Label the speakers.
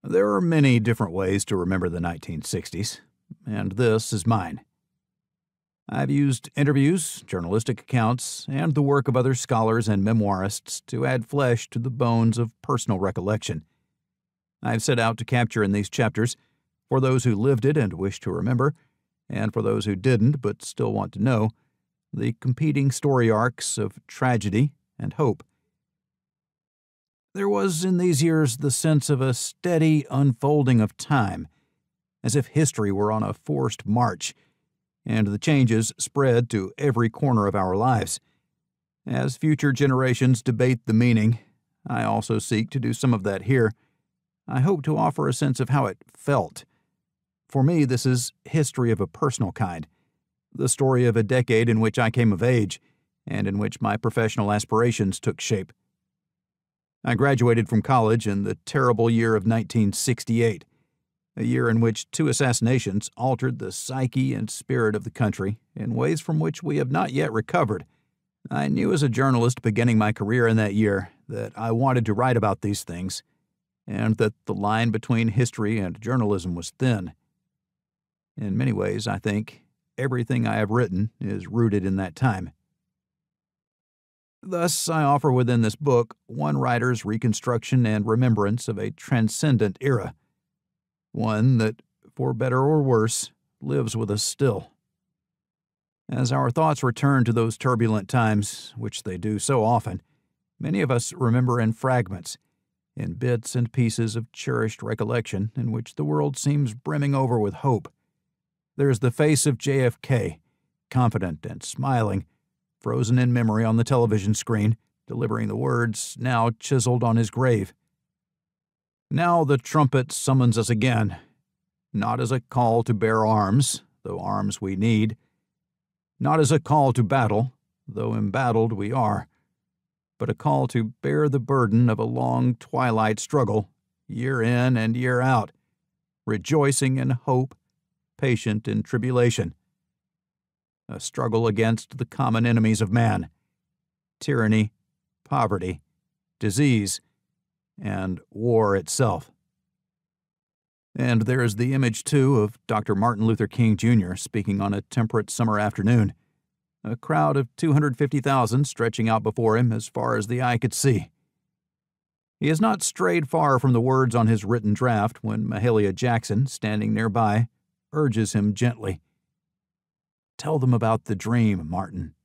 Speaker 1: There are many different ways to remember the 1960s, and this is mine. I've used interviews, journalistic accounts, and the work of other scholars and memoirists to add flesh to the bones of personal recollection. I've set out to capture in these chapters, for those who lived it and wish to remember, and for those who didn't but still want to know, the competing story arcs of tragedy and hope. There was in these years the sense of a steady unfolding of time, as if history were on a forced march, and the changes spread to every corner of our lives. As future generations debate the meaning, I also seek to do some of that here. I hope to offer a sense of how it felt. For me, this is history of a personal kind, the story of a decade in which I came of age, and in which my professional aspirations took shape. I graduated from college in the terrible year of 1968, a year in which 2 assassinations altered the psyche and spirit of the country in ways from which we have not yet recovered. I knew as a journalist beginning my career in that year that I wanted to write about these things, and that the line between history and journalism was thin. In many ways, I think, everything I have written is rooted in that time. Thus, I offer within this book one writer's reconstruction and remembrance of a transcendent era, one that, for better or worse, lives with us still. As our thoughts return to those turbulent times, which they do so often, many of us remember in fragments, in bits and pieces of cherished recollection in which the world seems brimming over with hope. There's the face of JFK, confident and smiling, frozen in memory on the television screen, delivering the words now chiseled on his grave. Now the trumpet summons us again, not as a call to bear arms, though arms we need, not as a call to battle, though embattled we are, but a call to bear the burden of a long twilight struggle, year in and year out, rejoicing in hope, patient in tribulation. A struggle against the common enemies of man, tyranny, poverty, disease, and war itself. And there is the image, too, of Dr. Martin Luther King, Jr. speaking on a temperate summer afternoon, a crowd of 250,000 stretching out before him as far as the eye could see. He has not strayed far from the words on his written draft when Mahalia Jackson, standing nearby, urges him gently, "Tell them about the dream, Martin.